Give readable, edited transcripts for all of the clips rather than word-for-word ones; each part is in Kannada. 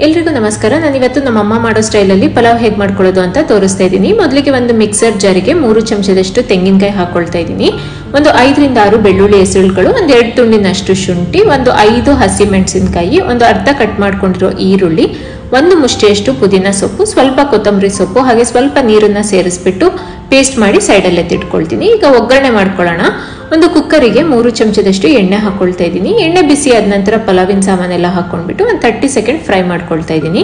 ಎಲ್ರಿಗೂ ನಮಸ್ಕಾರ. ನಾನು ಇವತ್ತು ನಮ್ಮ ಅಮ್ಮ ಮಾಡೋ ಸ್ಟೈಲಲ್ಲಿ ಪಲಾವ್ ಹೇಗೆ ಮಾಡ್ಕೊಳ್ಳೋದು ಅಂತ ತೋರಿಸ್ತಾ ಇದ್ದೀನಿ. ಮೊದಲಿಗೆ ಒಂದು ಮಿಕ್ಸರ್ ಜಾರಿಗೆ 3 ಚಮಚದಷ್ಟು ತೆಂಗಿನಕಾಯಿ ಹಾಕೊಳ್ತಾ ಇದ್ದೀನಿ. ಒಂದು 5 ರಿಂದ 6 ಬೆಳ್ಳುಳ್ಳಿ ಹೆಸರುಗಳು, ಒಂದು 2 ತುಂಡಿನಷ್ಟು ಶುಂಠಿ, ಒಂದು 5 ಹಸಿ ಮೆಣಸಿನಕಾಯಿ, ಒಂದು ಅರ್ಧ ಕಟ್ ಮಾಡ್ಕೊಂಡಿರೋ ಈರುಳ್ಳಿ, ಒಂದು ಮುಷ್ಟಿಯಷ್ಟು ಪುದೀನ ಸೊಪ್ಪು, ಸ್ವಲ್ಪ ಕೊತ್ತಂಬರಿ ಸೊಪ್ಪು, ಹಾಗೆ ಸ್ವಲ್ಪ ನೀರನ್ನ ಸೇರಿಸ್ಬಿಟ್ಟು ಪೇಸ್ಟ್ ಮಾಡಿ ಸೈಡಲ್ಲಿ ಎತ್ತಿಟ್ಕೊಳ್ತೀನಿ. ಈಗ ಒಗ್ಗರಣೆ ಮಾಡ್ಕೊಳ್ಳೋಣ. ಒಂದು ಕುಕ್ಕರಿಗೆ 3 ಚಮಚದಷ್ಟು ಎಣ್ಣೆ ಹಾಕೊಳ್ತಾ ಇದ್ದೀನಿ. ಎಣ್ಣೆ ಬಿಸಿ ಆದ ನಂತರ ಪಲಾವಿನ ಸಾಮಾನೆಲ್ಲ ಹಾಕೊಂಡ್ಬಿಟ್ಟು ಒಂದು 30 ಸೆಕೆಂಡ್ ಫ್ರೈ ಮಾಡ್ಕೊಳ್ತಾ ಇದ್ದೀನಿ.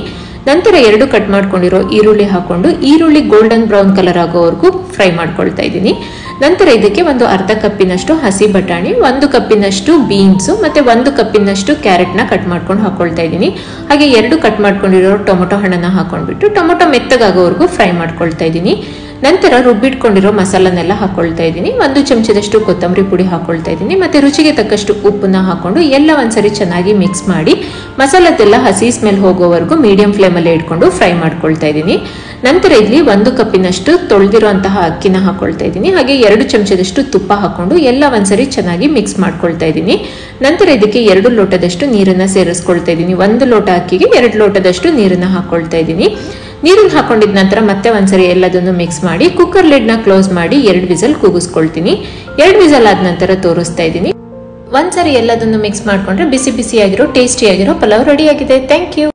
ನಂತರ 2 ಕಟ್ ಮಾಡ್ಕೊಂಡಿರೋ ಈರುಳ್ಳಿ ಹಾಕೊಂಡು ಈರುಳ್ಳಿ ಗೋಲ್ಡನ್ ಬ್ರೌನ್ ಕಲರ್ ಆಗೋವರೆಗೂ ಫ್ರೈ ಮಾಡ್ಕೊಳ್ತಾ ಇದ್ದೀನಿ. ನಂತರ ಇದಕ್ಕೆ ಒಂದು ಅರ್ಧ ಕಪ್ಪಿನಷ್ಟು ಹಸಿ ಬಟಾಣಿ, 1 ಕಪ್ಪಿನಷ್ಟು ಬೀನ್ಸು ಮತ್ತೆ 1 ಕಪ್ಪಿನಷ್ಟು ಕ್ಯಾರೆಟ್ನ ಕಟ್ ಮಾಡ್ಕೊಂಡು ಹಾಕೊಳ್ತಾ ಇದ್ದೀನಿ. ಹಾಗೆ 2 ಕಟ್ ಮಾಡ್ಕೊಂಡಿರೋ ಟೊಮೊಟೊ ಹಣ್ಣನ್ನ ಹಾಕೊಂಡ್ಬಿಟ್ಟು ಟೊಮೊಟೊ ಮೆತ್ತಗಾಗೋವರೆಗೂ ಫ್ರೈ ಮಾಡ್ಕೊಳ್ತಾ ಇದ್ದೀನಿ. ನಂತರ ರುಬ್ಬಿಟ್ಕೊಂಡಿರೋ ಮಸಾಲನೆಲ್ಲ ಹಾಕೊಳ್ತಾ ಇದ್ದೀನಿ. 1 ಚಮಚದಷ್ಟು ಕೊತ್ತಂಬರಿ ಪುಡಿ ಹಾಕೊಳ್ತಾ ಇದ್ದೀನಿ. ಮತ್ತೆ ರುಚಿಗೆ ತಕ್ಕಷ್ಟು ಉಪ್ಪನ್ನ ಹಾಕೊಂಡು ಎಲ್ಲ ಒಂದ್ಸರಿ ಚೆನ್ನಾಗಿ ಮಿಕ್ಸ್ ಮಾಡಿ ಮಸಾಲದೆಲ್ಲ ಹಸಿ ಸ್ಮೆಲ್ ಹೋಗೋವರೆಗೂ ಮೀಡಿಯಂ ಫ್ಲೇಮಲ್ಲಿ ಇಟ್ಕೊಂಡು ಫ್ರೈ ಮಾಡ್ಕೊಳ್ತಾ ಇದ್ದೀನಿ. ನಂತರ ಇಲ್ಲಿ 1 ಕಪ್ಪಿನಷ್ಟು ತೊಳೆದಿರುವಂತಹ ಅಕ್ಕಿನ ಹಾಕೊಳ್ತಾ ಇದ್ದೀನಿ. ಹಾಗೆ 2 ಚಮಚದಷ್ಟು ತುಪ್ಪ ಹಾಕೊಂಡು ಎಲ್ಲ ಒಂದ್ಸರಿ ಚೆನ್ನಾಗಿ ಮಿಕ್ಸ್ ಮಾಡ್ಕೊಳ್ತಾ ಇದ್ದೀನಿ. ನಂತರ ಇದಕ್ಕೆ 2 ಲೋಟದಷ್ಟು ನೀರನ್ನ ಸೇರಿಸ್ಕೊಳ್ತಾ ಇದ್ದೀನಿ. 1 ಲೋಟ ಅಕ್ಕಿಗೆ 2 ಲೋಟದಷ್ಟು ನೀರನ್ನ ಹಾಕೊಳ್ತಾ ಇದ್ದೀನಿ. ನೀರನ್ನು ಹಾಕೊಂಡಿದ ನಂತರ ಮತ್ತೆ ಒಂದ್ಸರಿ ಎಲ್ಲದನ್ನು ಮಿಕ್ಸ್ ಮಾಡಿ ಕುಕ್ಕರ್ ಲಿಡ್ ನ ಕ್ಲೋಸ್ ಮಾಡಿ 2 ವಿಸಲ್ ಕೂಗಿಸ್ಕೊಳ್ತೀನಿ. 2 ವಿಸಲ್ ಆದ ನಂತರ ತೋರಿಸ್ತಾ ಇದ್ದೀನಿ. ಒಂದ್ಸರಿ ಎಲ್ಲದನ್ನು ಮಿಕ್ಸ್ ಮಾಡ್ಕೊಂಡ್ರೆ ಬಿಸಿ ಬಿಸಿಯಾಗಿರೋ ಟೇಸ್ಟಿಯಾಗಿರೋ ಪಲಾವ್ ರೆಡಿ ಆಗಿದೆ. Thank you.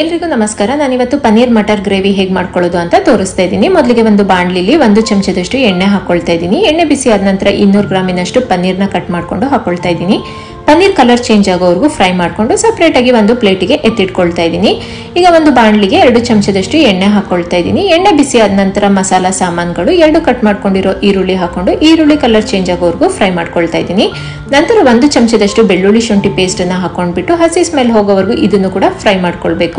ಎಲ್ರಿಗೂ ನಮಸ್ಕಾರ. ನಾನಿವತ್ತು ಪನ್ನೀರ್ ಮಟರ್ ಗ್ರೇವಿ ಹೇಗೆ ಮಾಡ್ಕೊಳ್ಳೋದು ಅಂತ ತೋರಿಸ್ತಾ ಇದ್ದೀನಿ. ಮೊದಲಿಗೆ ಒಂದು ಬಾಣಲಿಲಿ 1 ಚಮಚದಷ್ಟು ಎಣ್ಣೆ ಹಾಕೊಳ್ತಾ ಇದ್ದೀನಿ. ಎಣ್ಣೆ ಬಿಸಿ ಆದ ನಂತರ 200 ಗ್ರಾಮಿನಷ್ಟು ಪನ್ನೀರ್ನ ಕಟ್ ಮಾಡ್ಕೊಂಡು ಹಾಕೊಳ್ತಾ ಇದ್ದೀನಿ. ಪನ್ನೀರ್ ಕಲರ್ ಚೇಂಜ್ ಆಗೋವರೆಗೂ ಫ್ರೈ ಮಾಡಿಕೊಂಡು ಸಪ್ರೇಟ್ ಆಗಿ ಒಂದು ಪ್ಲೇಟಿಗೆ ಎತ್ತಿಟ್ಕೊಳ್ತಾ ಇದ್ದೀನಿ. ಈಗ ಒಂದು ಬಾಣಲಿಗೆ 2 ಚಮಚದಷ್ಟು ಎಣ್ಣೆ ಹಾಕೊಳ್ತಾ ಇದ್ದೀನಿ. ಎಣ್ಣೆ ಬಿಸಿ ಆದ ನಂತರ ಮಸಾಲಾ ಸಾಮಾನುಗಳು 2 ಕಟ್ ಮಾಡ್ಕೊಂಡಿರೋ ಈರುಳ್ಳಿ ಹಾಕೊಂಡು ಈರುಳ್ಳಿ ಕಲರ್ ಚೇಂಜ್ ಆಗೋವರೆಗೂ ಫ್ರೈ ಮಾಡ್ಕೊಳ್ತಾ ಇದ್ದೀನಿ. ನಂತರ 1 ಚಮಚದಷ್ಟು ಬೆಳ್ಳುಳ್ಳಿ ಶುಂಠಿ ಪೇಸ್ಟ್ ಅನ್ನ ಹಾಕೊಂಡ್ಬಿಟ್ಟು ಹಸಿ ಸ್ಮೆಲ್ ಹೋಗೋವರೆಗೂ ಇದನ್ನು ಕೂಡ ಫ್ರೈ ಮಾಡ್ಕೊಳ್ಬೇಕು.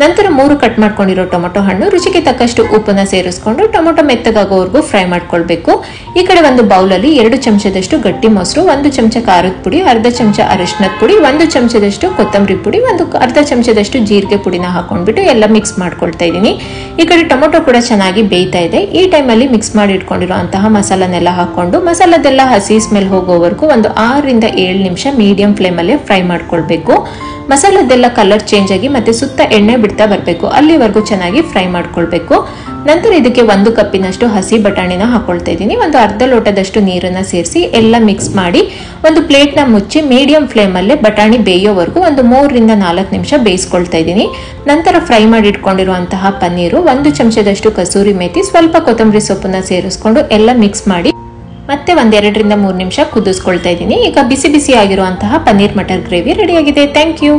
ನಂತರ 3 ಕಟ್ ಮಾಡ್ಕೊಂಡಿರೋ ಟೊಮೊಟೊ ಹಣ್ಣು, ರುಚಿಗೆ ತಕ್ಕಷ್ಟು ಉಪ್ಪನ್ನ ಸೇರಿಸ್ಕೊಂಡು ಟೊಮೊಟೊ ಮೆತ್ತಗಾಗೋವರೆಗೂ ಫ್ರೈ ಮಾಡ್ಕೊಳ್ಬೇಕು. ಈ ಕಡೆ ಒಂದು ಬೌಲಲ್ಲಿ 2 ಚಮಚದಷ್ಟು ಗಟ್ಟಿ ಮೊಸರು, 1 ಚಮಚ ಖಾರದ ಪುಡಿ, ಅರ್ಧ ಚಮಚ ಅರಿಶಿನದ ಪುಡಿ, 1 ಚಮಚದಷ್ಟು ಕೊತ್ತಂಬರಿ ಪುಡಿ, ಅರ್ಧ ಚಮಚದಷ್ಟು ಜೀರಿಗೆ ಪುಡಿನ ಹಾಕೊಂಡ್ಬಿಟ್ಟು ಎಲ್ಲ ಮಿಕ್ಸ್ ಮಾಡ್ಕೊಳ್ತಾ ಇದ್ದೀನಿ. ಈ ಕಡೆ ಟೊಮೊಟೊ ಕೂಡ ಚೆನ್ನಾಗಿ ಬೇಯ್ತಾ ಇದೆ. ಈ ಟೈಮಲ್ಲಿ ಮಿಕ್ಸ್ ಮಾಡಿ ಇಟ್ಕೊಂಡಿರುವಂತಹ ಮಸಾಲನೆಲ್ಲ ಹಾಕೊಂಡು ಮಸಾಲದೆಲ್ಲ ಹಸಿ ಸ್ಮೆಲ್ ಹೋಗೋವರೆಗೂ ಒಂದು 6 ರಿಂದ 7 ನಿಮಿಷ ಮೀಡಿಯಂ ಫ್ಲೇಮಲ್ಲೇ ಫ್ರೈ ಮಾಡ್ಕೊಳ್ಬೇಕು. ಮಸಾಲದೆಲ್ಲ ಕಲರ್ ಚೇಂಜ್ ಆಗಿ ಮತ್ತೆ ಸುತ್ತ ಎಣ್ಣೆ ಬಿಡ್ತಾ ಬರಬೇಕು, ಅಲ್ಲಿವರೆಗೂ ಚೆನ್ನಾಗಿ ಫ್ರೈ ಮಾಡ್ಕೊಳ್ಬೇಕು. ನಂತರ ಇದಕ್ಕೆ 1 ಕಪ್ಪಿನಷ್ಟು ಹಸಿ ಬಟಾಣಿನ ಹಾಕೊಳ್ತಾ ಇದ್ದೀನಿ. ಒಂದು ಅರ್ಧ ಲೋಟದಷ್ಟು ನೀರನ್ನ ಸೇರಿಸಿ ಎಲ್ಲ ಮಿಕ್ಸ್ ಮಾಡಿ ಒಂದು ಪ್ಲೇಟ್ನ ಮುಚ್ಚಿ ಮೀಡಿಯಂ ಫ್ಲೇಮಲ್ಲೇ ಬಟಾಣಿ ಬೇಯೋವರೆಗೂ ಒಂದು 3 ರಿಂದ 4 ನಿಮಿಷ ಬೇಯಿಸ್ಕೊಳ್ತಾ ಇದ್ದೀನಿ. ನಂತರ ಫ್ರೈ ಮಾಡಿ ಇಟ್ಕೊಂಡಿರುವಂತಹ ಪನ್ನೀರು, 1 ಚಮಚದಷ್ಟು ಕಸೂರಿ ಮೇಥಿ, ಸ್ವಲ್ಪ ಕೊತ್ತಂಬರಿ ಸೊಪ್ಪನ್ನ ಸೇರಿಸ್ಕೊಂಡು ಎಲ್ಲ ಮಿಕ್ಸ್ ಮಾಡಿ ಮತ್ತೆ 1-2 ರಿಂದ 3 ನಿಮಿಷ ಕುದಿಸ್ಕೊಳ್ತಾ ಇದ್ದೀನಿ. ಈಗ ಬಿಸಿ ಬಿಸಿ ಆಗಿರುವಂತಹ ಪನ್ನೀರ್ ಮಟರ್ ಗ್ರೇವಿ ರೆಡಿ ಆಗಿದೆ. Thank you.